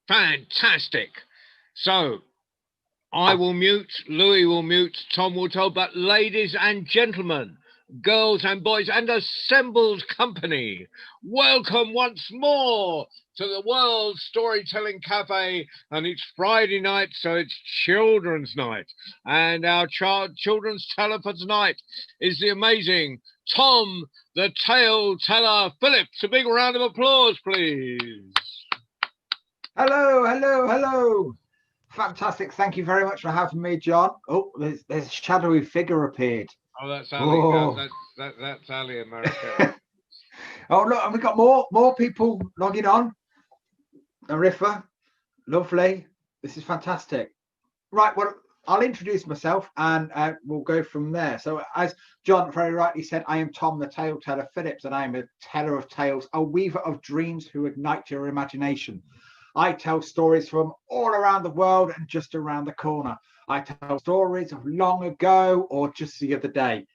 Fantastic. So I Ah, will mute, Louis will mute, Tom will tell, but ladies and gentlemen, girls and boys, and assembled company, welcome once more to the World Storytelling Cafe. And it's Friday night, so it's Children's Night. And our children's teller for tonight is the amazing Tom the Tale Teller Phillips. A big round of applause, please. hello, hello, hello. Fantastic. Thank you very much for having me, John. Oh, there's a shadowy figure appeared. Oh, that's Ali. Oh, That's Ali America. oh look, and we've got more people logging on. Arifa, lovely. This is fantastic. Right, well, I'll introduce myself and we'll go from there. So, as John very rightly said, I am Tom the Tale Teller Phillips, and I am a teller of tales, a weaver of dreams who ignite your imagination. I tell stories from all around the world and just around the corner. I tell stories of long ago or just the other day.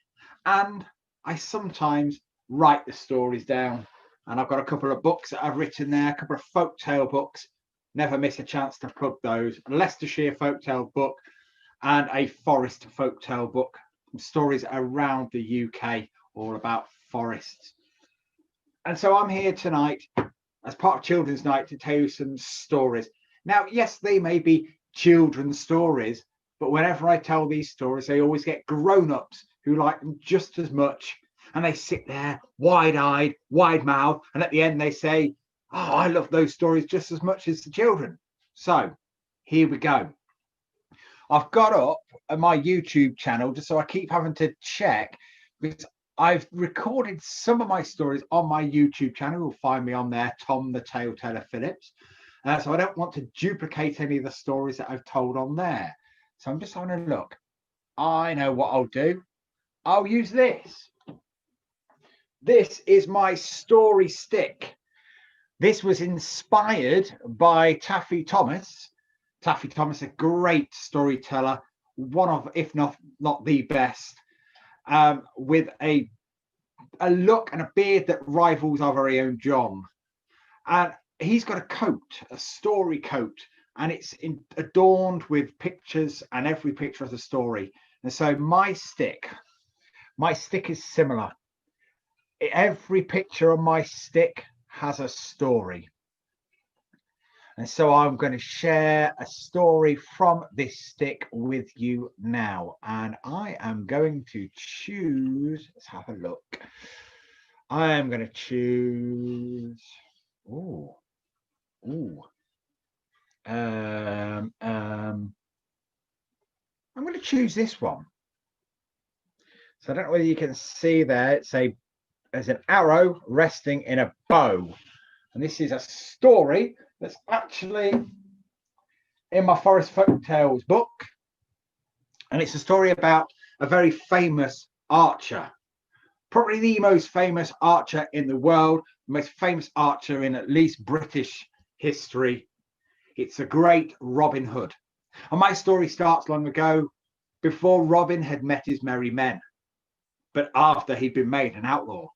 And I sometimes write the stories down. And I've got a couple of books that I've written there, a couple of folktale books. Never miss a chance to plug those. A Leicestershire folktale book and a forest folktale book. Stories around the UK, all about forests. And so I'm here tonight as part of Children's Night to tell you some stories. Now, yes, they may be children's stories, but whenever I tell these stories, they always get grown-ups who like them just as much. And they sit there wide-eyed, wide-mouthed, and at the end they say, oh, I love those stories just as much as the children. So here we go. I've got up my YouTube channel just so I keep having to check because I've recorded some of my stories on my YouTube channel. You'll find me on there, Tom the Tale Teller Phillips. So I don't want to duplicate any of the stories that I've told on there. So I'm just having a look. I know what I'll do. I'll use this. This is my story stick. This was inspired by Taffy Thomas. Taffy Thomas, a great storyteller, one of, if not the best, with a look and a beard that rivals our very own John. And he's got a coat, a story coat, and it's adorned with pictures, and every picture has a story. And so my stick is similar. Every picture on my stick has a story. And so I'm going to share a story from this stick with you now. And I am going to choose, let's have a look. I am going to choose, I'm going to choose this one. So I don't know whether you can see there, there's an arrow resting in a bow. And this is a story that's actually in my Forest Folk Tales book. And it's a story about a very famous archer, probably the most famous archer in the world, the most famous archer in at least British history. It's the great Robin Hood. And my story starts long ago, before Robin had met his merry men, but after he'd been made an outlaw.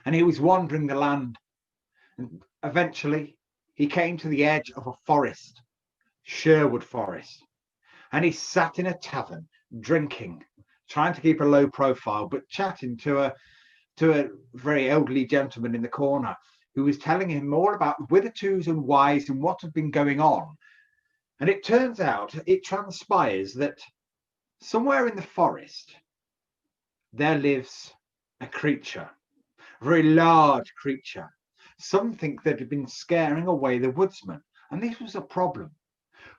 And he was wandering the land. And eventually he came to the edge of a forest, Sherwood Forest. And he sat in a tavern drinking, trying to keep a low profile, but chatting to a very elderly gentleman in the corner who was telling him all about whithertos and whys and what had been going on. And it turns out, it transpires that somewhere in the forest there lives a creature, a very large creature, something that had been scaring away the woodsman. And this was a problem,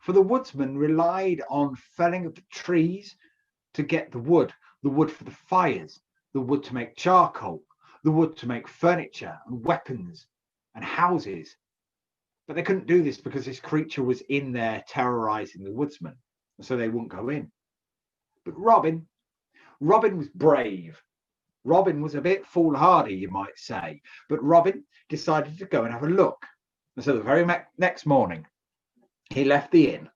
for the woodsman relied on felling of the trees to get the wood for the fires, the wood to make charcoal, the wood to make furniture and weapons and houses. But they couldn't do this because this creature was in there terrorizing the woodsman, so they wouldn't go in. But Robin was brave. Robin was a bit foolhardy, you might say, but Robin decided to go and have a look. And so the very next morning, he left the inn.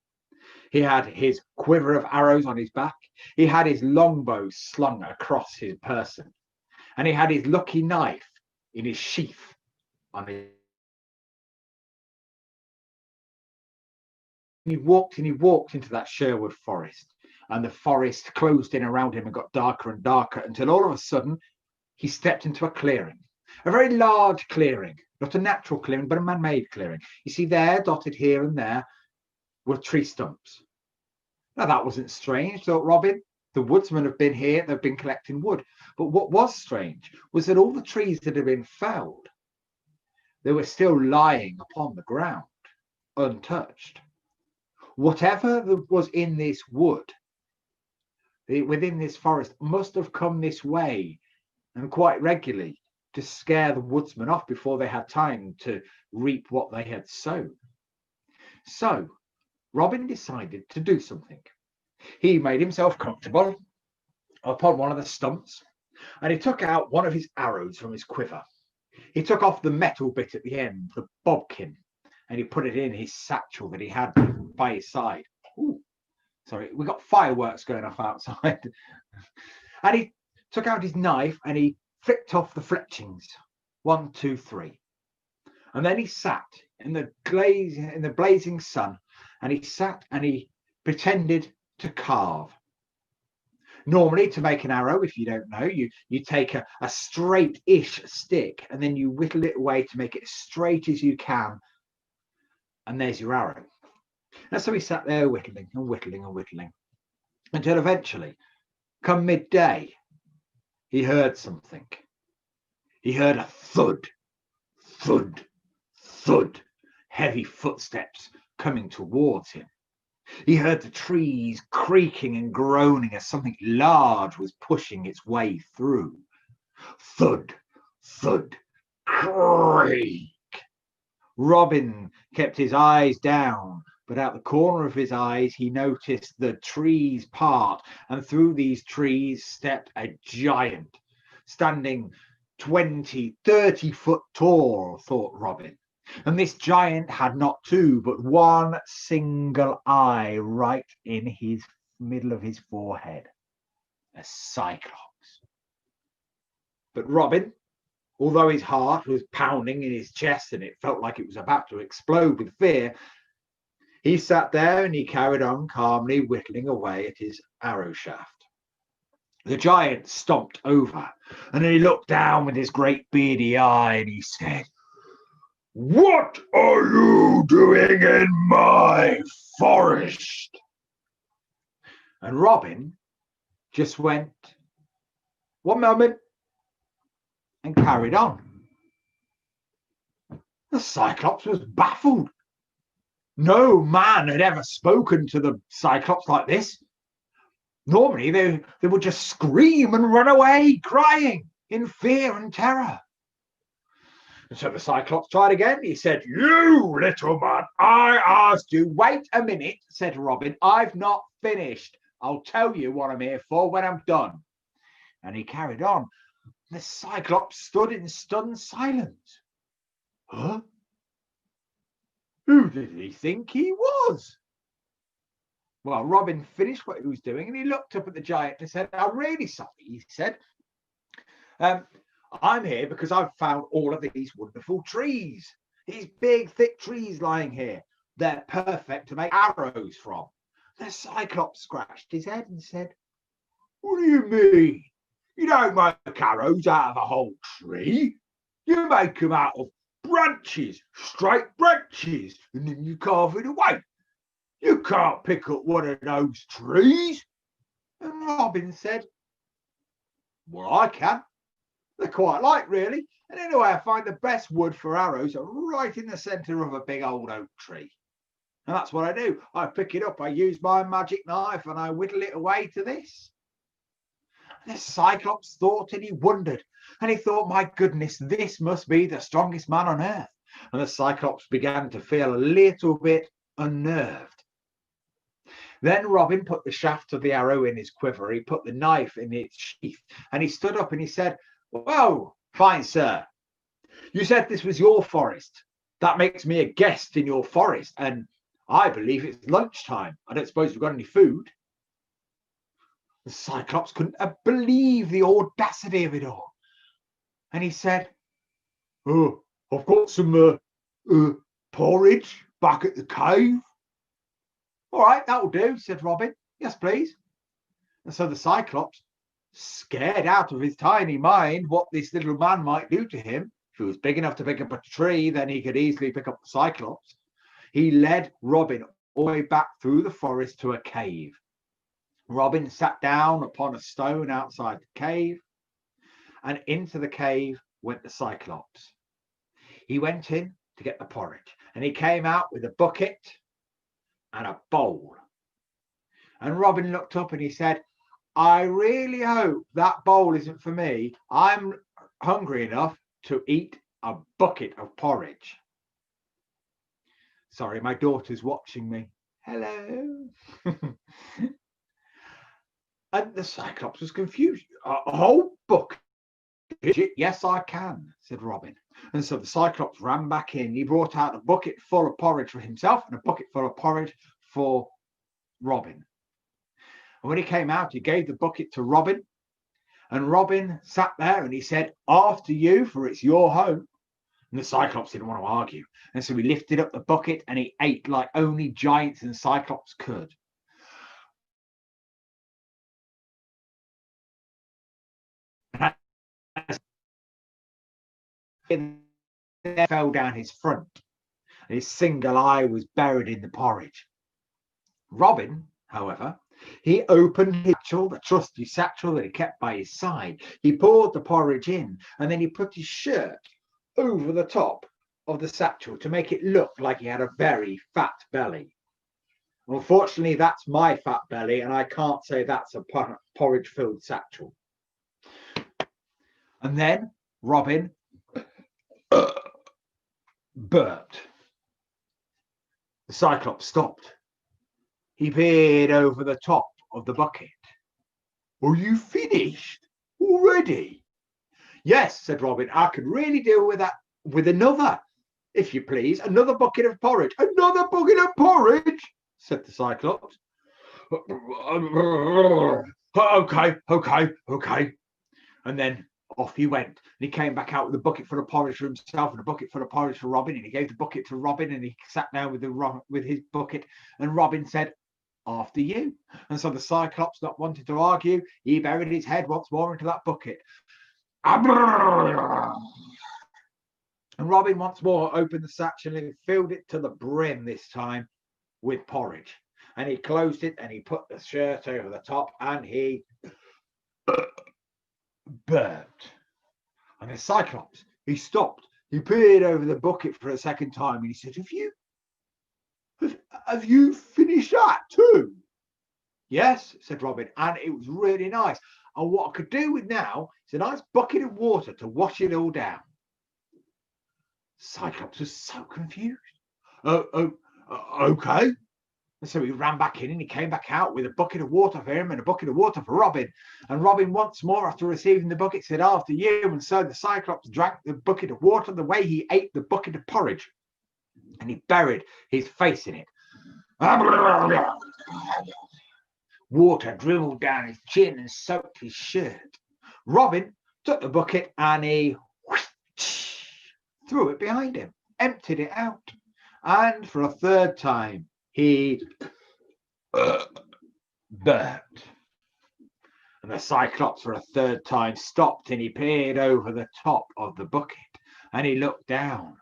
He had his quiver of arrows on his back. He had his longbow slung across his person. And he had his lucky knife in his sheath on his he walked into that Sherwood forest, and the forest closed in around him and got darker and darker until all of a sudden he stepped into a clearing, a very large clearing, not a natural clearing, but a man-made clearing. You see there, dotted here and there, were tree stumps. Now that wasn't strange, thought Robin. The woodsmen have been here, they've been collecting wood. But what was strange was that all the trees that had been felled, they were still lying upon the ground, untouched. Whatever was in this wood, within this forest, must have come this way and quite regularly to scare the woodsmen off before they had time to reap what they had sown. So Robin decided to do something. He made himself comfortable upon one of the stumps, and he took out one of his arrows from his quiver. He took off the metal bit at the end, the bodkin, and he put it in his satchel that he had by his side. Ooh, sorry, we got fireworks going off outside. And he took out his knife and he flicked off the fletchings. 1, 2, 3. And then he sat in the blazing sun, and he sat and he pretended to carve. Normally, to make an arrow, if you don't know, you take a straight-ish stick and then you whittle it away to make it as straight as you can, and there's your arrow. And so he sat there whittling and whittling and whittling until eventually, come midday, he heard something. He heard a thud, thud, thud, heavy footsteps coming towards him. He heard the trees creaking and groaning as something large was pushing its way through. Thud, thud, creak. Robin kept his eyes down, but out the corner of his eyes he noticed the trees part, and through these trees stepped a giant, standing 20, 30 foot tall, thought Robin. And this giant had not two, but one single eye right in his middle of his forehead. A cyclops. But Robin, although his heart was pounding in his chest and it felt like it was about to explode with fear, he sat there and he carried on calmly whittling away at his arrow shaft. The giant stomped over, and then he looked down with his great beady eye and he said, "What are you doing in my forest?" And Robin just went, "One moment," and carried on. The Cyclops was baffled. No man had ever spoken to the Cyclops like this. Normally they would just scream and run away, crying in fear and terror. And so the Cyclops tried again. He said, "You little man, I asked you." "Wait a minute," said Robin. "I've not finished. I'll tell you what I'm here for when I'm done." And he carried on. The Cyclops stood in stunned silence. Huh? Who did he think he was? Well, Robin finished what he was doing and he looked up at the giant and said, "I'm really sorry," he said. "I'm here because I've found all of these wonderful trees. These big, thick trees lying here. They're perfect to make arrows from." The Cyclops scratched his head and said, "What do you mean? You don't make arrows out of a whole tree. You make them out of branches, straight branches, and then you carve it away. You can't pick up one of those trees." And Robin said, "Well, I can. They're quite light, really. And anyway, I find the best wood for arrows are right in the centre of a big old oak tree. And that's what I do. I pick it up, I use my magic knife, and I whittle it away to this." And the Cyclops thought and he wondered. And he thought, my goodness, this must be the strongest man on earth. And the Cyclops began to feel a little bit unnerved. Then Robin put the shaft of the arrow in his quiver. He put the knife in its sheath. And he stood up and he said, "Whoa, fine sir. You said this was your forest. That makes me a guest in your forest. And I believe it's lunchtime. I don't suppose you've got any food." The Cyclops couldn't believe the audacity of it all. And he said, "Oh, I've got some porridge back at the cave." All right, that'll do, said Robin. Yes, please. And so the Cyclops, scared out of his tiny mind what this little man might do to him, if he was big enough to pick up a tree, then he could easily pick up the Cyclops. He led Robin all the way back through the forest to a cave. Robin sat down upon a stone outside the cave, and into the cave went the Cyclops. He went in to get the porridge, and he came out with a bucket and a bowl. And Robin looked up and he said, I really hope that bowl isn't for me. I'm hungry enough to eat a bucket of porridge. Sorry, my daughter's watching me. Hello. And the Cyclops was confused. A whole bucket? Yes, I can, said Robin. And so the Cyclops ran back in. He brought out a bucket full of porridge for himself and a bucket full of porridge for Robin. And when he came out, he gave the bucket to Robin. And Robin sat there and he said, after you, for it's your home. And the Cyclops didn't want to argue. And so he lifted up the bucket and he ate like only giants and Cyclops could. It fell down his front. And his single eye was buried in the porridge. Robin, however, he opened his satchel, the trusty satchel that he kept by his side. He poured the porridge in, and then he put his shirt over the top of the satchel to make it look like he had a very fat belly. Unfortunately, that's my fat belly, and I can't say that's a porridge-filled satchel. And then Robin burped. The Cyclops stopped. He peered over the top of the bucket. Are you finished already? Yes, said Robin. I could really deal with that with another, if you please. Another bucket of porridge. Another bucket of porridge, said the Cyclops. Okay. And then off he went. And he came back out with a bucket full of porridge for himself and a bucket full of porridge for Robin. And he gave the bucket to Robin and he sat down with his bucket. And Robin said, after you. And so the Cyclops, not wanting to argue, he buried his head once more into that bucket. And Robin once more opened the satchel and filled it to the brim this time with porridge. And he closed it and he put the shirt over the top and he burped. And the Cyclops, he stopped. He peered over the bucket for a second time and he said, Have you finished that too? Yes, said Robin, and it was really nice. And what I could do with now is a nice bucket of water to wash it all down. Cyclops was so confused. Okay. And so he ran back in and he came back out with a bucket of water for him and a bucket of water for Robin. And Robin once more, after receiving the bucket, said, after you. And so the Cyclops drank the bucket of water the way he ate the bucket of porridge. And he buried his face in it. Water dribbled down his chin and soaked his shirt. Robin took the bucket and he threw it behind him, emptied it out. And for a third time, he burped. And the Cyclops for a third time stopped and he peered over the top of the bucket and he looked down.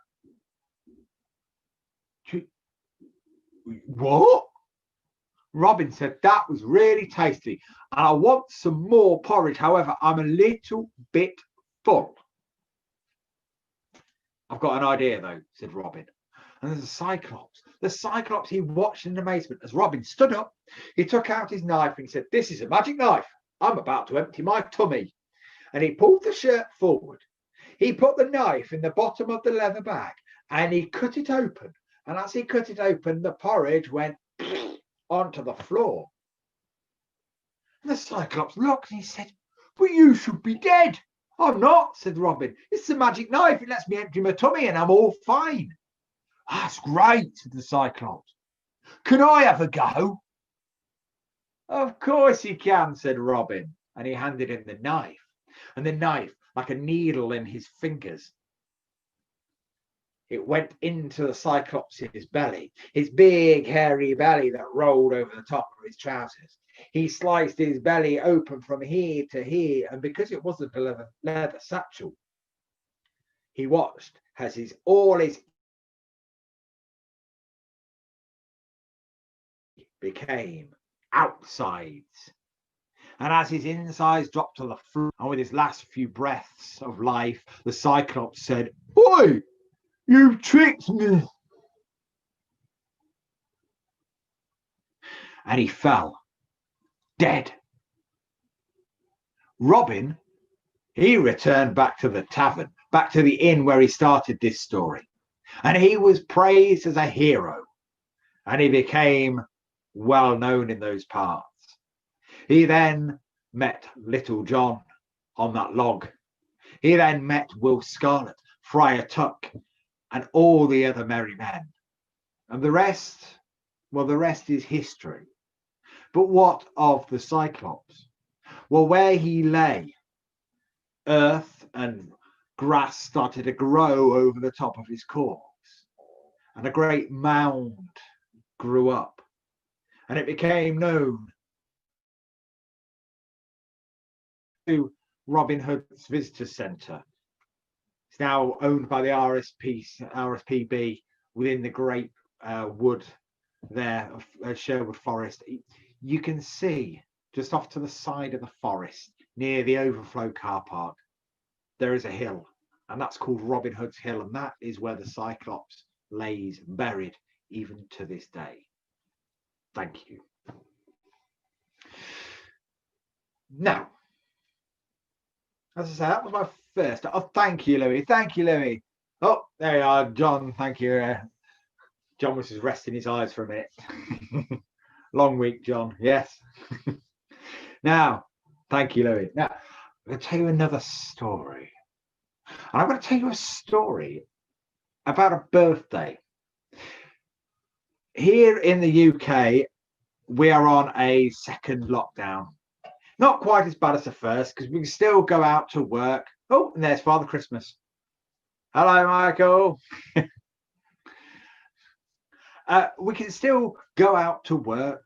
What? Robin said, that was really tasty and I want some more porridge. However, I'm a little bit full. I've got an idea though, said Robin. And there's the Cyclops, he watched in amazement as Robin stood up. He took out his knife and he said, this is a magic knife. I'm about to empty my tummy. And he pulled the shirt forward. He put the knife in the bottom of the leather bag and he cut it open. And as he cut it open, the porridge went onto the floor. And the Cyclops looked and he said, but you should be dead. I'm not, said Robin. It's a magic knife. It lets me empty my tummy and I'm all fine. That's great, said the Cyclops. Can I have a go? Of course you can, said Robin. And he handed him the knife. And the knife, like a needle in his fingers. it went into the Cyclops' belly, his big hairy belly that rolled over the top of his trousers. He sliced his belly open from here to here, and because it wasn't a leather satchel, he watched as all his became outsides. And as his insides dropped to the floor, and with his last few breaths of life, the Cyclops said, "Oi, you tricked me." And he fell dead. Robin, he returned back to the tavern, back to the inn where he started this story. And he was praised as a hero. And he became well known in those parts. He then met Little John on that log. He then met Will Scarlet, Friar Tuck, and all the other merry men. And the rest, well, the rest is history. But what of the Cyclops? Well, where he lay, earth and grass started to grow over the top of his corpse, and a great mound grew up, and it became known to Robin Hood's Visitor Centre. It's now owned by the RSPB within the great wood there of Sherwood Forest. You can see just off to the side of the forest near the overflow car park, there is a hill, and that's called Robin Hood's Hill, and that is where the Cyclops lays buried even to this day. Thank you. Now, as I say, that was my first. Oh, thank you, Louis. Thank you, Louis. Oh, there you are, John. Thank you. John was just resting his eyes for a minute. Long week, John. Yes. Now, thank you, Louis. Now, I'm going to tell you another story. And I'm going to tell you a story about a birthday. Here in the UK, we are on a second lockdown. Not quite as bad as the first, because we can still go out to work. Oh, and there's Father Christmas. Hello, Michael. We can still go out to work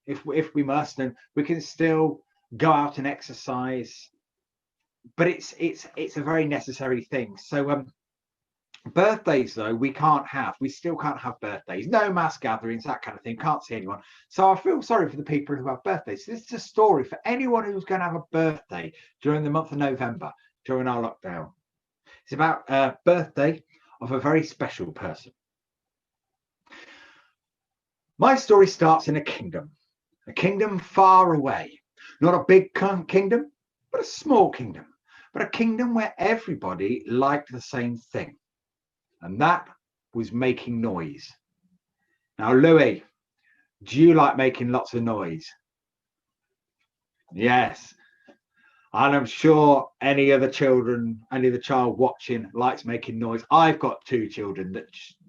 if we must, and we can still go out and exercise. But it's a very necessary thing. So birthdays, though, we still can't have birthdays. No mass gatherings, that kind of thing. Can't see anyone. So I feel sorry for the people who have birthdays. So this is a story for anyone who's going to have a birthday during the month of November, during our lockdown. It's about a birthday of a very special person. My story starts in a kingdom far away. Not a big kingdom, but a small kingdom. But a kingdom where everybody liked the same thing. And that was making noise. Now, Louis, do you like making lots of noise? Yes. And I'm sure any other child watching likes making noise. I've got 2 children that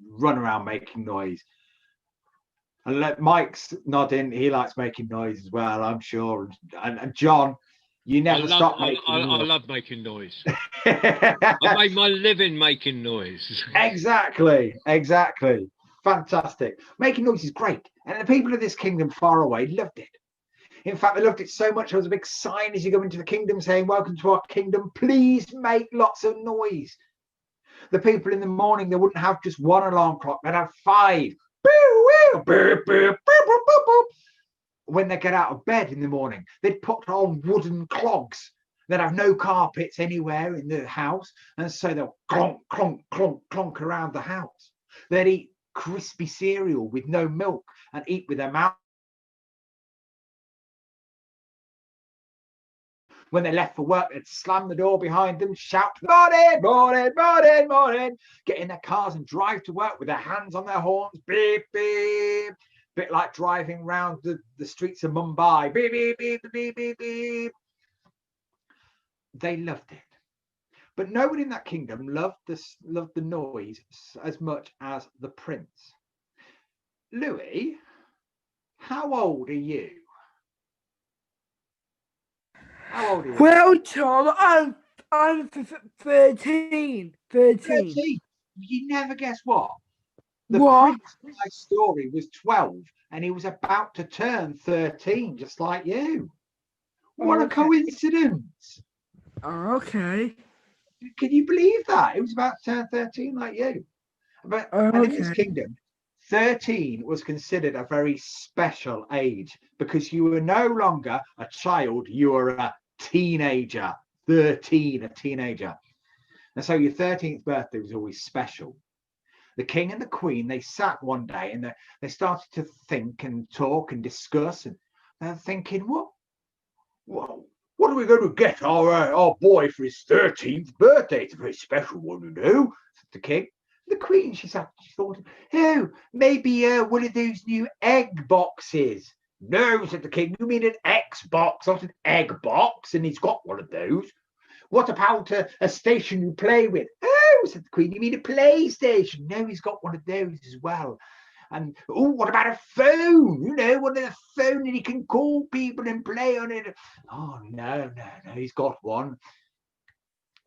run around making noise. And Mike's nodding, he likes making noise as well, I'm sure. And John, you never stop making noise. I love making noise. I made my living making noise. Exactly. Fantastic. Making noise is great. And the people of this kingdom far away loved it. In fact, they loved it so much, there was a big sign as you go into the kingdom saying, "Welcome to our kingdom. Please make lots of noise." The people in the morning, they wouldn't have just 1 alarm clock, they'd have 5. When they get out of bed in the morning, they'd put on wooden clogs. They'd have no carpets anywhere in the house, and so they'll clonk, clonk, clonk, clonk around the house. They'd eat crispy cereal with no milk and eat with their mouth. When they left for work, they'd slam the door behind them, shout, "Morning, morning, morning, morning," get in their cars and drive to work with their hands on their horns, beep, beep. Bit like driving around the streets of Mumbai, beep, beep, beep, beep, beep, beep. They loved it. But no one in that kingdom loved the noise as much as the prince. Louis, how old are you? How old are you? Well, Tom, I'm 13. 13. you never guess what? The What? prince in my story was 12 and he was about to turn 13, just like you. What a Okay. coincidence. Okay. Can you believe that? It was about to turn 13 like you. And in this Okay. kingdom, 13 was considered a very special age because you were no longer a child, you were a teenager. 13, a teenager. And so your 13th birthday was always special. The king and the queen, they sat one day and they started to think and talk and discuss. And they're thinking, what are we going to get our boy for his 13th birthday? It's a very special one, you know, said the king. The queen, she thought, oh, maybe one of those new egg boxes. No, said the king, you mean an Xbox, not an egg box? And he's got one of those. What about a station you play with? Oh, said the queen, you mean a PlayStation? No, he's got one of those as well. And oh, what about a phone? You know, one of the phone that he can call people and play on it. Oh, no, he's got one.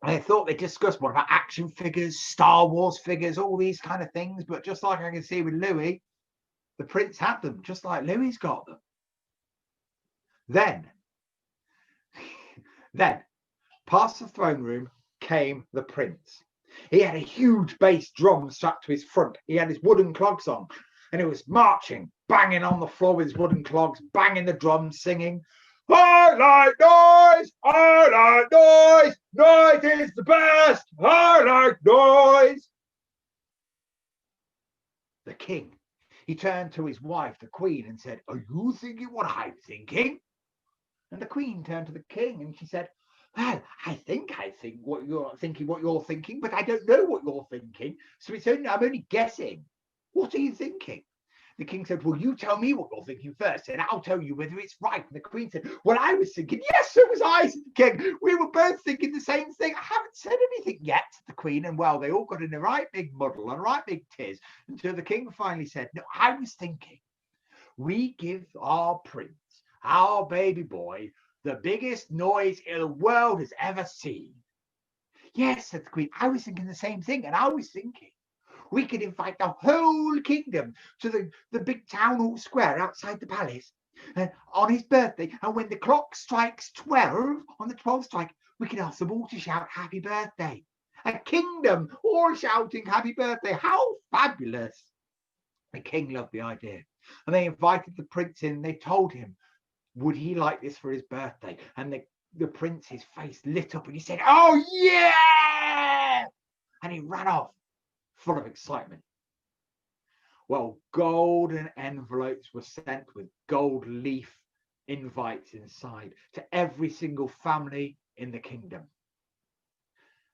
I thought they discussed what about action figures, Star Wars figures, all these kind of things. But just like I can see with Louis, the prince had them, just like Louis's got them. Then, past the throne room came the prince. He had a huge bass drum strapped to his front. He had his wooden clogs on, and he was marching, banging on the floor with his wooden clogs, banging the drums, singing, I like noise, I like noise, noise is the best, I like noise. The king, he turned to his wife, the queen, and said, are you thinking what I'm thinking? And the queen turned to the king and she said, well, I think what you're thinking, but I don't know what you're thinking. So I'm only guessing. What are you thinking? The king said, well, you tell me what you're thinking first, and I'll tell you whether it's right. And the queen said, well, I was thinking, yes, so was I, said the king. We were both thinking the same thing. I haven't said anything yet, said the queen. And well, they all got in a right big muddle and a right big tiz until the king finally said, no, I was thinking, we give our prince, our baby boy, the biggest noise the world has ever seen. Yes, said the queen, I was thinking the same thing. And I was thinking we could invite the whole kingdom to the big town hall square outside the palace on his birthday. And when the clock strikes 12, on the 12th strike, we can ask them all to shout happy birthday. A kingdom all shouting happy birthday. How fabulous. The king loved the idea. And they invited the prince in and they told him, would he like this for his birthday? And the prince's face lit up and he said, oh, yeah! And he ran off, full of excitement. Well, golden envelopes were sent with gold leaf invites inside to every single family in the kingdom.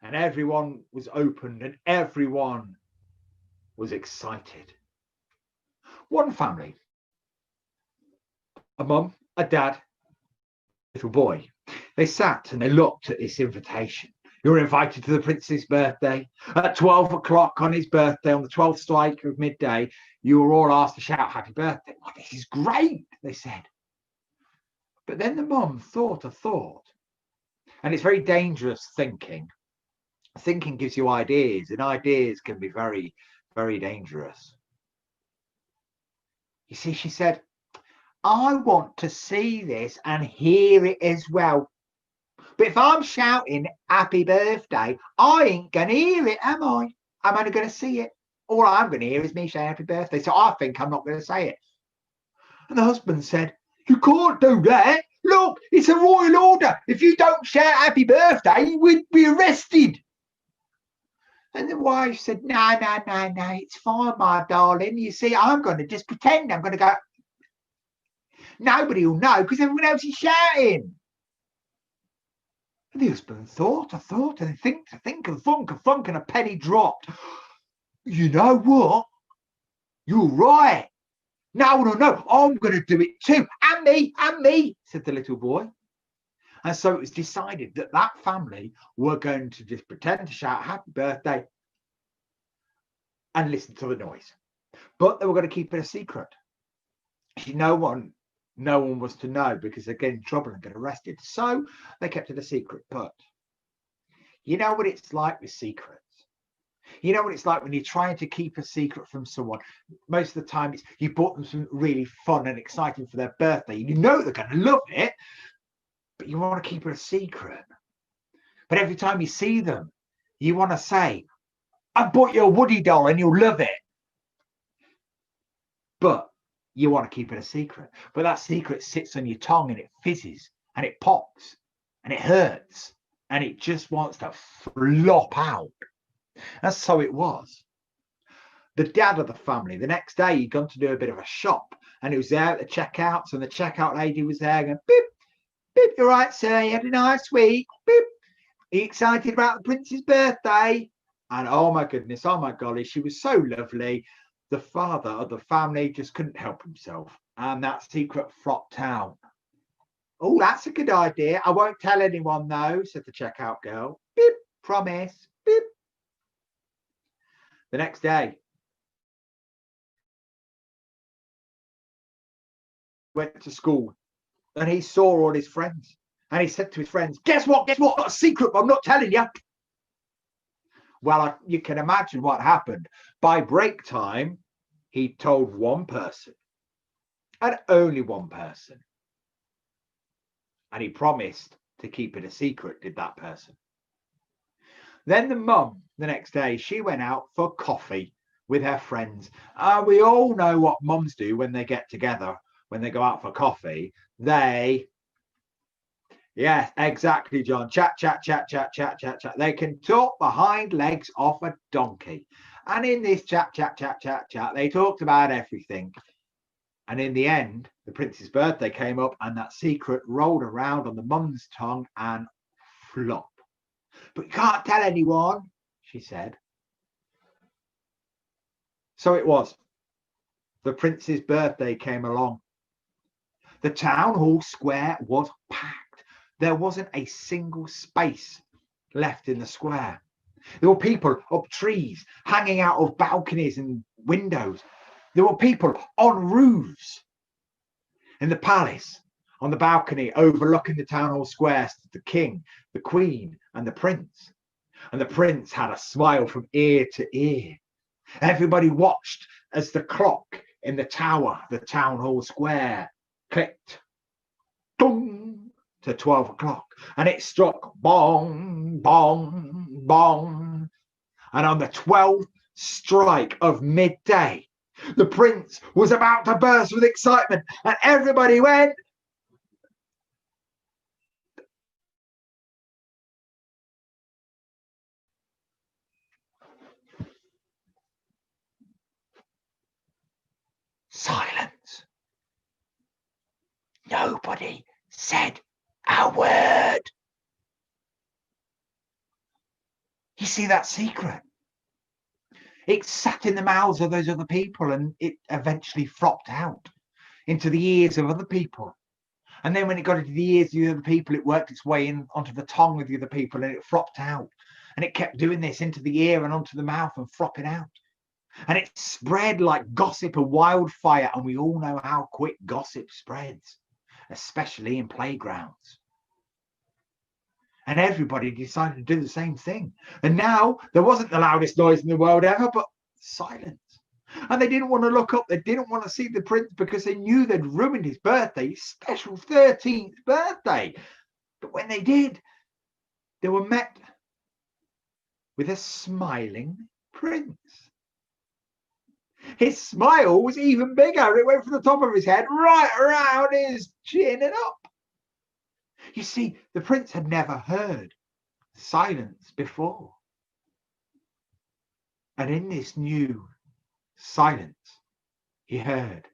And everyone was opened and everyone was excited. One family, a mum, a dad, little boy, they sat and they looked at this invitation. You're invited to the prince's birthday at 12 o'clock on his birthday, on the 12th strike of midday. You were all asked to shout happy birthday. Oh, this is great, they said. But then the mum thought a thought. And it's very dangerous thinking. Thinking gives you ideas, and ideas can be very, very dangerous. You see, she said, I want to see this and hear it as well. But if I'm shouting happy birthday, I ain't going to hear it, am I? I'm only going to see it. All I'm going to hear is me saying happy birthday. So I think I'm not going to say it. And the husband said, you can't do that. Look, it's a royal order. If you don't shout happy birthday, we'd be arrested. And the wife said, no, it's fine, my darling. You see, I'm going to just pretend. I'm going to go. Nobody will know because everyone else is shouting. And the husband thought, and think, and thunk, and a penny dropped. You know what? You're right. No, I'm going to do it too. And me, said the little boy. And so it was decided that that family were going to just pretend to shout happy birthday and listen to the noise. But they were going to keep it a secret. No one was to know because they'd get in trouble and get arrested. So they kept it a secret. But you know what it's like with secrets. You know what it's like when you're trying to keep a secret from someone. Most of the time, it's you bought them something really fun and exciting for their birthday. You know they're going to love it, but you want to keep it a secret. But every time you see them, you want to say, I bought you a Woody doll and you'll love it. But you want to keep it a secret. But that secret sits on your tongue and it fizzes and it pops and it hurts and it just wants to flop out. And so it was. The dad of the family, the next day, he'd gone to do a bit of a shop and he was there at the checkouts, and the checkout lady was there going, beep, beep, you're right, sir, you had a nice week, beep. Are you excited about the prince's birthday? And oh my goodness, oh my golly, she was so lovely. The father of the family just couldn't help himself, and that secret flopped out. Oh, that's a good idea. I won't tell anyone though, said the checkout girl. Beep, promise, beep. The next day, went to school and he saw all his friends and he said to his friends, guess what, got a secret, but I'm not telling you. Well, you can imagine what happened. By break time, he told one person and only one person, and he promised to keep it a secret, did that person. Then the mum, the next day, she went out for coffee with her friends. We all know what mums do when they get together, when they go out for coffee. Yes, exactly, John. Chat. They can talk the hind legs off a donkey. And in this chat, they talked about everything. And in the end, the prince's birthday came up and that secret rolled around on the mum's tongue and flop. But you can't tell anyone, she said. So it was. The prince's birthday came along. The town hall square was packed. There wasn't a single space left in the square. There were people up trees, hanging out of balconies and windows. There were people on roofs. In the palace, on the balcony overlooking the town hall square, stood the king, the queen, and the prince. And the prince had a smile from ear to ear. Everybody watched as the clock in the tower, the town hall square, clicked, dong, to 12 o'clock. And it struck bong, bong, bong. And on the 12th strike of midday, the prince was about to burst with excitement, and everybody went, silence. Nobody said a word. You see that secret? It sat in the mouths of those other people and it eventually flopped out into the ears of other people. And then when it got into the ears of the other people, it worked its way in onto the tongue of the other people and it flopped out. And it kept doing this into the ear and onto the mouth and flopping out. And it spread like gossip, a wildfire. And we all know how quick gossip spreads, especially in playgrounds. And everybody decided to do the same thing. And now there wasn't the loudest noise in the world ever, but silence. And they didn't want to look up. They didn't want to see the prince because they knew they'd ruined his birthday, his special 13th birthday. But when they did, they were met with a smiling prince. His smile was even bigger. It went from the top of his head right around his chin and up. You see, the prince had never heard silence before. And in this new silence, he heard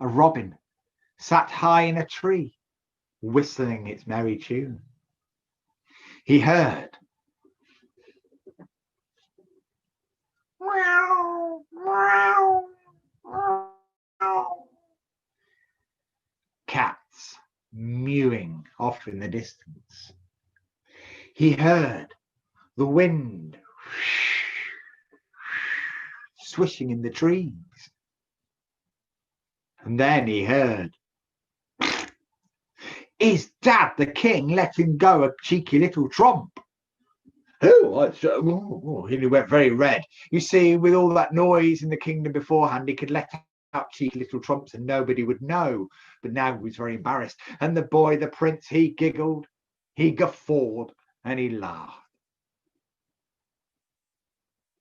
a robin sat high in a tree, whistling its merry tune. He heard meow, meow, meow. Cats mewing off in the distance. He heard the wind swishing in the trees. And then he heard His dad, the king, let him go, a cheeky little trump. Oh, he went very red. You see, with all that noise in the kingdom beforehand, he could let out cheeky little trumps and nobody would know. But now he was very embarrassed. And the boy, the prince, he giggled, he guffawed, and he laughed.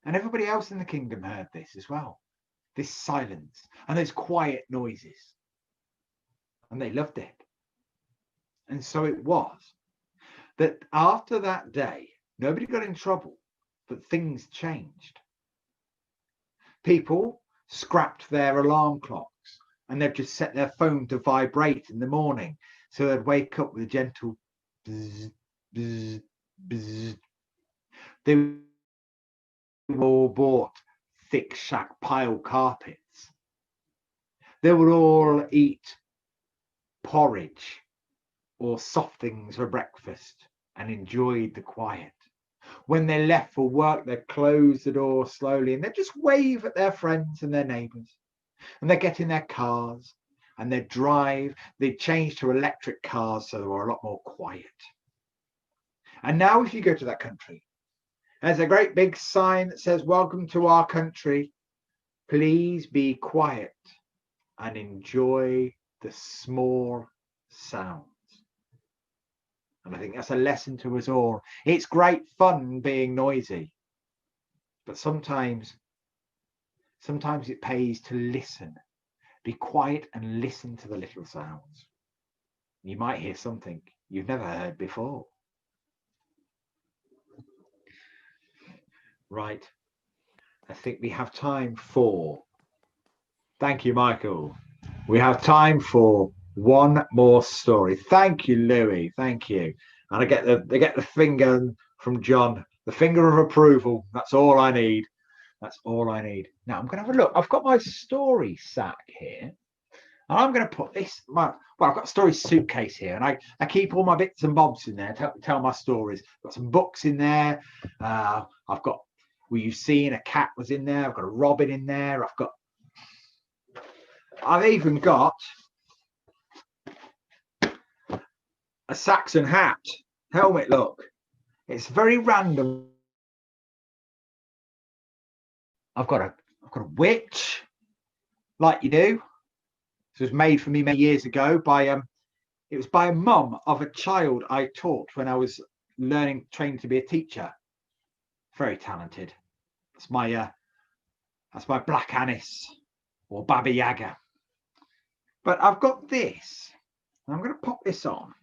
And everybody else in the kingdom heard this as well, this silence and those quiet noises. And they loved it. And so it was that after that day, nobody got in trouble, but things changed. People scrapped their alarm clocks and they'd just set their phone to vibrate in the morning. So they'd wake up with a gentle bzz, bzz, bzz. They all bought thick shack pile carpets. They would all eat porridge or soft things for breakfast and enjoyed the quiet. When they left for work, they'd close the door slowly and they'd just wave at their friends and their neighbours. And they'd get in their cars and they'd drive. They'd change to electric cars so they were a lot more quiet. And now if you go to that country, there's a great big sign that says, "Welcome to our country. Please be quiet and enjoy the small sounds." And I think that's a lesson to us all. It's great fun being noisy, but sometimes it pays to listen. Be quiet and listen to the little sounds. You might hear something you've never heard before. Right. I think we have time for, thank you, Michael. We have time for one more story. Thank you, Louis. Thank you. And I get the finger from John, the finger of approval. That's all I need. That's all I need. Now I'm going to have a look. I've got my story sack here. And I'm going to put this, I've got a story suitcase here, and I keep all my bits and bobs in there to tell my stories. I've got some books in there. I've got, well, you've seen a cat was in there. I've got a robin in there. I've even got a Saxon hat helmet. Look, it's very random. I've got a witch, like you do. This was made for me many years ago by it was by a mum of a child I taught when I was training to be a teacher. Very talented. That's my Black Annis or Baba Yaga. But I've got this. I'm going to pop this on.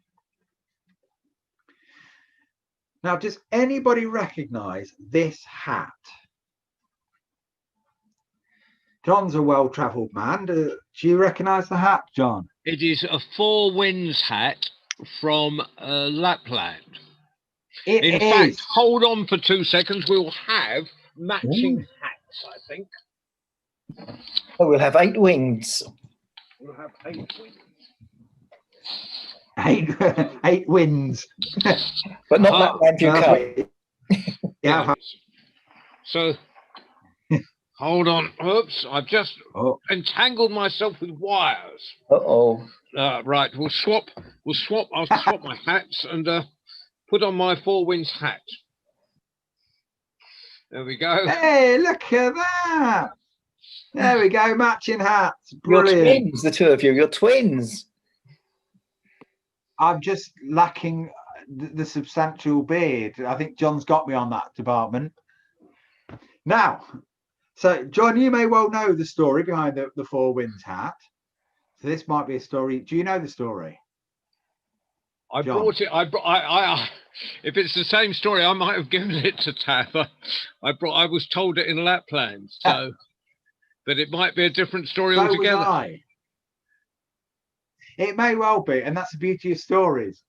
Now, does anybody recognize this hat? John's a well-travelled man. Do you recognise the hat, John? It is a Four Winds hat from Lapland. In fact, hold on for 2 seconds. We'll have matching hats, I think. Oh, we'll have 8 wings. We'll have 8 wings. 8 wins. But not Lapland, UK. Yeah. So, hold on. Oops, I've just entangled myself with wires. Uh-oh. Right, we'll swap. I'll swap my hats and put on my Four Winds hat. There we go. Hey, look at that. There we go, matching hats. Brilliant. You're twins, the two of you. You're twins. I'm just lacking the substantial beard. I think John's got me on that department. Now, so John, you may well know the story behind the Four Winds hat. So this might be a story. Do you know the story? I brought it. If it's the same story, I might have given it to Taff. I was told it in Lapland, so, but it might be a different story altogether. Was I. It may well be, and that's the beauty of stories.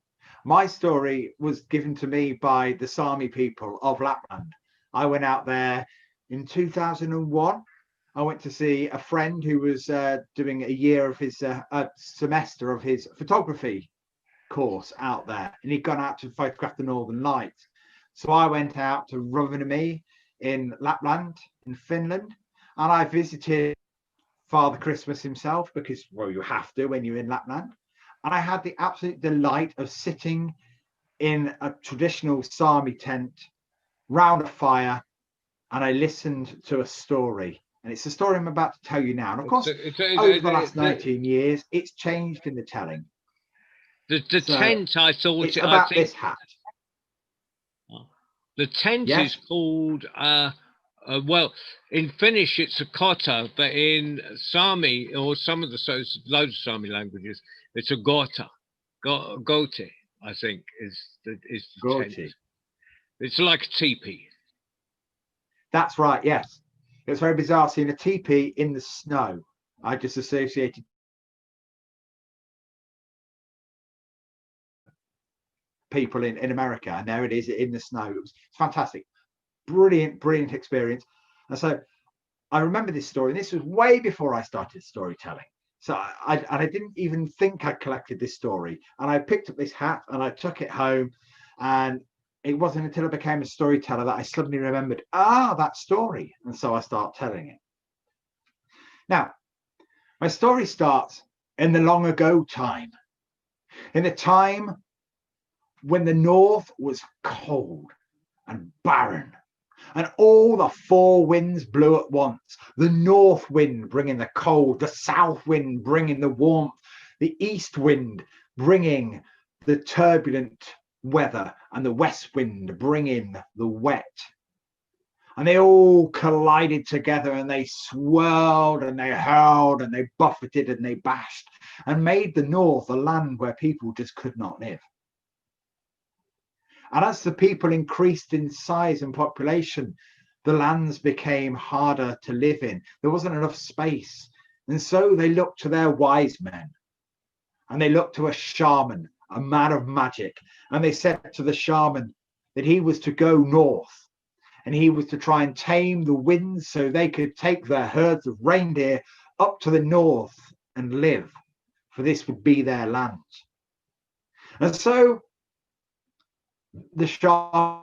My story was given to me by the Sami people of Lapland. I went out there in 2001. I went to see a friend who was doing a year of his semester of his photography course out there, and he'd gone out to photograph the Northern Lights. So I went out to Rovaniemi in Lapland, in Finland, and I visited Father Christmas himself, because, well, you have to when you're in Lapland. And I had the absolute delight of sitting in a traditional Sami tent round a fire, and I listened to a story. And it's the story I'm about to tell you now. And of course, over the last 19 years, it's changed in the telling. The So tent, I thought, it's about this hat. The tent Yes? is called, well, in Finnish it's a kotta, but in Sami, or some of the loads of Sami languages, it's a gota. Gote, I think, is the tent. It's like a teepee. That's right, yes. It's very bizarre seeing a teepee in the snow. I just associated people in America, and there it is in the snow. It's fantastic. Brilliant experience. And so I remember this story, and this was way before I started storytelling. So I didn't even think I collected this story. And I picked up this hat and I took it home, and it wasn't until I became a storyteller that I suddenly remembered, that story. And so I start telling it. Now, my story starts in the long ago time, in the time when the north was cold and barren, and all the four winds blew at once. The north wind bringing the cold, the south wind bringing the warmth, the east wind bringing the turbulent weather, and the west wind bringing the wet. And they all collided together, and they swirled and they hurled and they buffeted and they bashed, and made the north a land where people just could not live. And as the people increased in size and population, the lands became harder to live in. There wasn't enough space. And so they looked to their wise men, and they looked to a shaman, a man of magic. And they said to the shaman that he was to go north, and he was to try and tame the winds so they could take their herds of reindeer up to the north and live, for this would be their land. And so the shaman,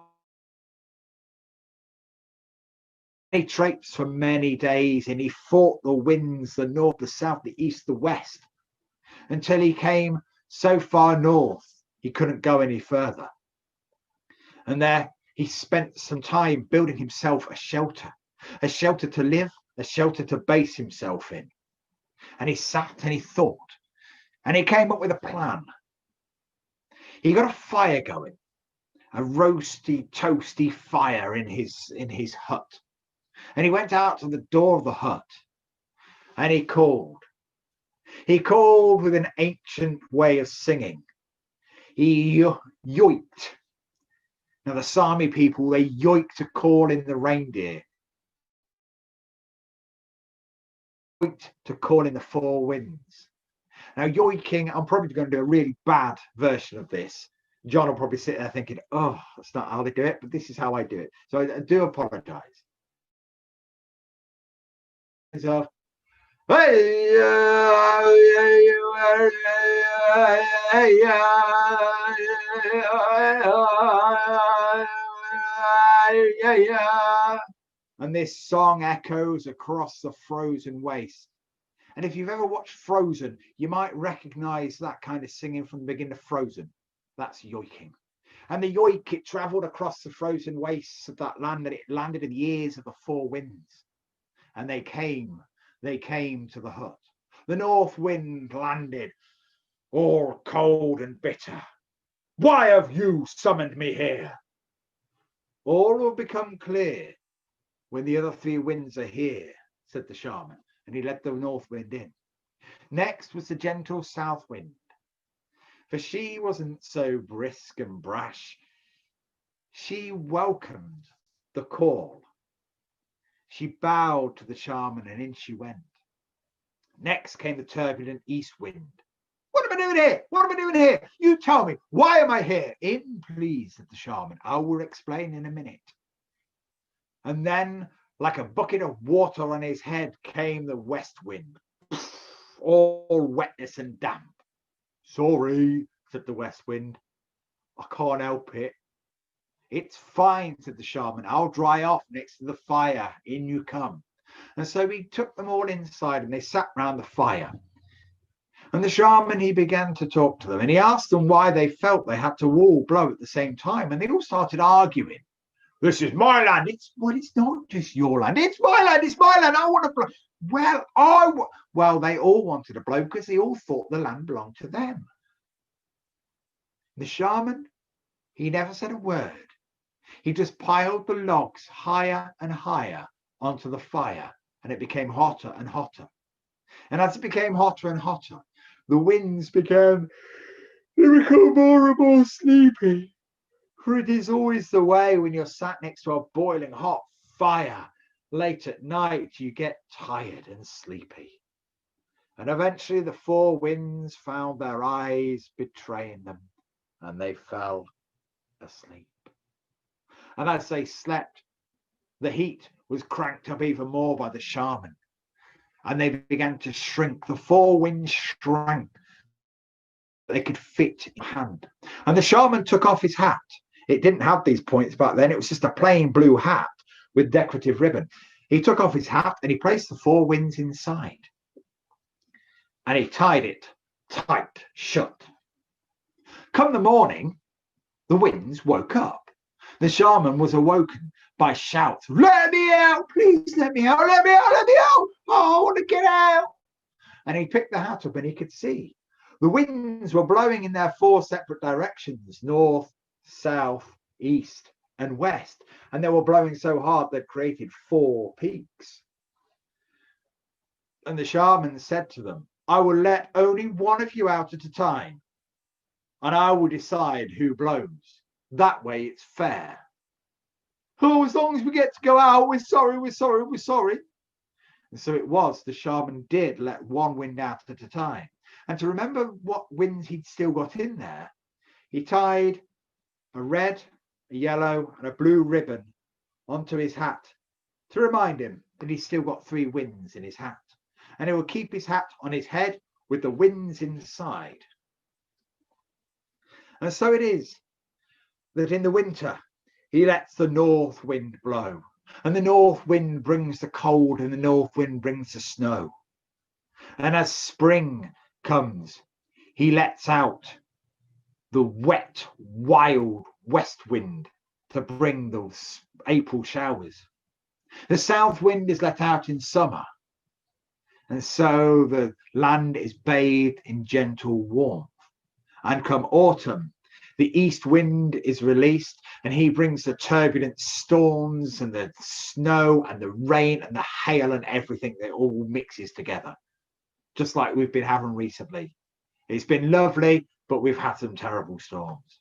he traipsed for many days, and he fought the winds, the north, the south, the east, the west, until he came so far north he couldn't go any further. And there he spent some time building himself a shelter to live, a shelter to base himself in. And he sat and he thought, and he came up with a plan. He got a fire going, a roasty, toasty fire in his hut. And he went out to the door of the hut, and he called. He called with an ancient way of singing. He yoiked. Now the Sami people, they yoik to call in the reindeer. Yoiked to call in the four winds. Now yoiking, I'm probably going to do a really bad version of this. John will probably sit there thinking, oh, that's not how they do it, but this is how I do it. So I do apologize. So, and this song echoes across the frozen waste. And if you've ever watched Frozen, you might recognize that kind of singing from the beginning of Frozen. That's yoiking. And the yoik, it traveled across the frozen wastes of that land, and it landed in the ears of the four winds. And they came to the hut. The north wind landed, all cold and bitter. Why have you summoned me here? All will become clear when the other three winds are here, said the shaman, and he let the north wind in. Next was the gentle south wind, for she wasn't so brisk and brash. She welcomed the call. She bowed to the shaman, and in she went. Next came the turbulent east wind. What am I doing here? What am I doing here? You tell me. Why am I here? In, please, said the shaman. I will explain in a minute. And then, like a bucket of water on his head, came the west wind, all wetness and damp. Sorry, said the west wind. I can't help it. It's fine, said the shaman. I'll dry off next to the fire. In you come. And so he took them all inside, and they sat round the fire. And the shaman, he began to talk to them, and he asked them why they felt they had to all blow at the same time. And they all started arguing. This is my land. It's not just your land. It's my land. It's my land. I want to blow. Well, they all wanted to blow because they all thought the land belonged to them. The shaman, he never said a word. He just piled the logs higher and higher onto the fire, and it became hotter and hotter. And as it became hotter and hotter, the winds became more and more sleepy. For it is always the way when you're sat next to a boiling hot fire late at night, you get tired and sleepy. And eventually the four winds found their eyes betraying them, and they fell asleep. And as they slept, the heat was cranked up even more by the shaman, and they began to shrink. The four winds shrank. They could fit in hand. And the shaman took off his hat. It didn't have these points back then. It was just a plain blue hat with decorative ribbon. He took off his hat and he placed the four winds inside. And he tied it tight shut. Come the morning, the winds woke up. The shaman was awoken by shouts. Let me out, please, let me out, let me out, let me out. Oh, I want to get out. And he picked the hat up and he could see. The winds were blowing in their four separate directions, north, south, east, and west. And they were blowing so hard they'd created four peaks. And the shaman said to them, I will let only one of you out at a time, and I will decide who blows. That way it's fair. Oh, as long as we get to go out, we're sorry, we're sorry, we're sorry. And so it was, the shaman did let one wind out at a time. And to remember what winds he'd still got in there, he tied a red, a yellow, and a blue ribbon onto his hat to remind him that he's still got three winds in his hat. And he will keep his hat on his head with the winds inside. And so it is that in the winter, he lets the north wind blow. And the north wind brings the cold, and the north wind brings the snow. And as spring comes, he lets out the wet, wild west wind to bring those April showers. The south wind is let out in summer. And so the land is bathed in gentle warmth. And come autumn, the east wind is released, and he brings the turbulent storms and the snow and the rain and the hail and everything that all mixes together, just like we've been having recently. It's been lovely, but we've had some terrible storms.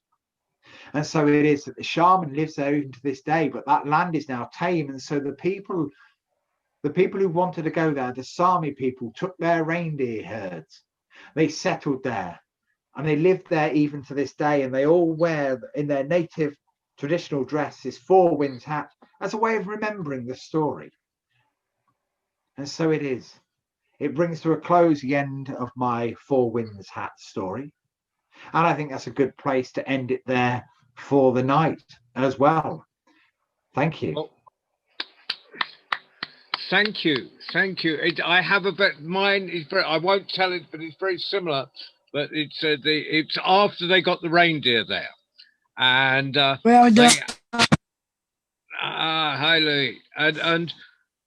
And so it is that the shaman lives there even to this day, but that land is now tame. And so the people who wanted to go there, the Sami people, took their reindeer herds. They settled there. And they live there even to this day, and they all wear in their native traditional dress this four winds hat as a way of remembering the story. And so it is. It brings to a close the end of my four winds hat story. And I think that's a good place to end it there for the night as well. Thank you. Well, thank you. Thank you. I have a bit, mine is very, I won't tell it, but it's very similar. But it's after they got the reindeer there, and Well done. hi Louis, and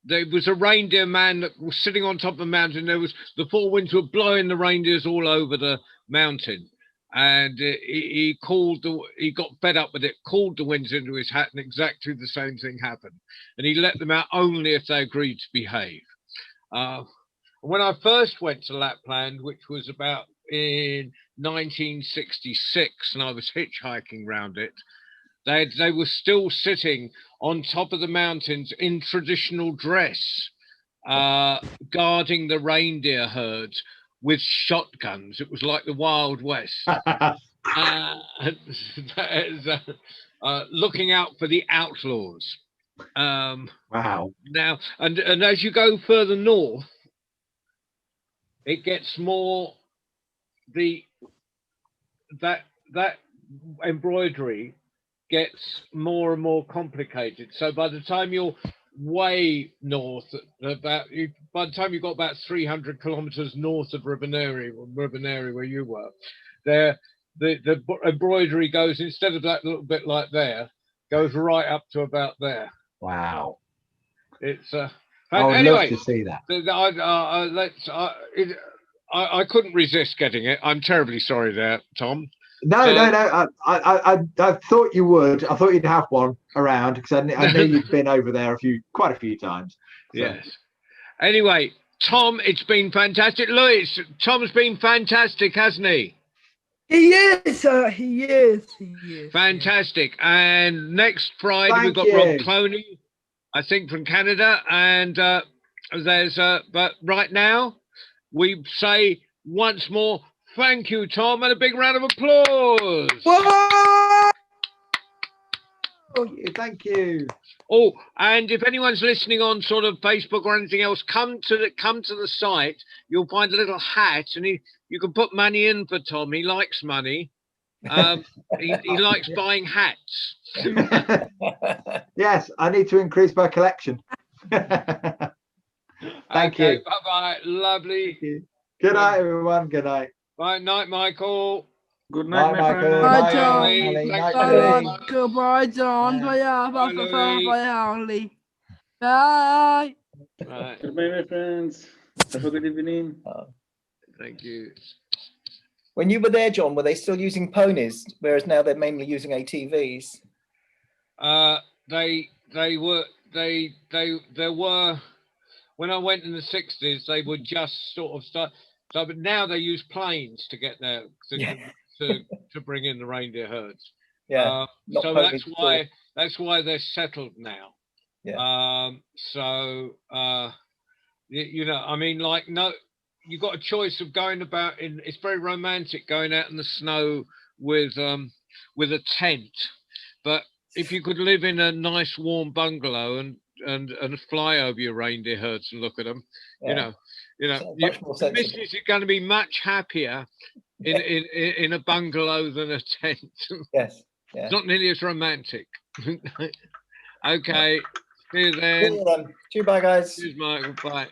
there was a reindeer man that was sitting on top of the mountain. There was the four winds were blowing the reindeers all over the mountain, and he got fed up with it, called the winds into his hat, and exactly the same thing happened. And he let them out only if they agreed to behave. When I first went to Lapland, which was about in 1966, and I was hitchhiking round it, they were still sitting on top of the mountains in traditional dress, guarding the reindeer herds with shotguns. It was like the Wild West. Looking out for the outlaws. Wow. Now, and as you go further north, it gets more that embroidery gets more and more complicated. So by the time you're way north. By the time you got about 300 kilometers north of Rivenary, where you were, there the embroidery goes, instead of that little bit like there, goes right up to about there. Wow. It's I would anyway, love to see that. I couldn't resist getting it. I'm terribly sorry there, Tom. No. I thought you would. I thought you'd have one around because I knew you'd been over there quite a few times. So. Yes. Anyway, Tom, it's been fantastic. Louis, Tom's been fantastic, hasn't he? He is. He is. Fantastic. And next Friday we've got Rob Cloney, I think, from Canada, and there's but right now we say once more, thank you, Tom, and a big round of applause. Whoa! Thank you. Oh, and if anyone's listening on sort of Facebook or anything else, come to the site. You'll find a little hat, and you can put money in for Tom. He likes money. He likes buying hats. Yes, I need to increase my collection. Thank you. Bye-bye. Lovely. Good night, everyone. Good night. Bye night, Michael. Good night, Bye, Michael. Bye, John. Ollie. Thanks Bye, very Ollie. much. Goodbye, John. Bye. Bye, Ollie. Bye. Right. Goodbye, my friends. Have a good evening. Thank you. When you were there, John, were they still using ponies, whereas now they're mainly using ATVs? There were, when I went in the 60s, they would just sort of start. So, but now they use planes to get there to bring in the reindeer herds. Yeah. So that's why they're settled now. Yeah. You know, I mean, like, no, you got a choice of going about it's very romantic going out in the snow with a tent, but if you could live in a nice warm bungalow and fly over your reindeer herds and look at them, Yeah. the missus is going to be much happier in a bungalow than a tent. Yes. It's not nearly as romantic. Okay, see you then. Cheers, bye, guys. Cheers, Michael. Bye.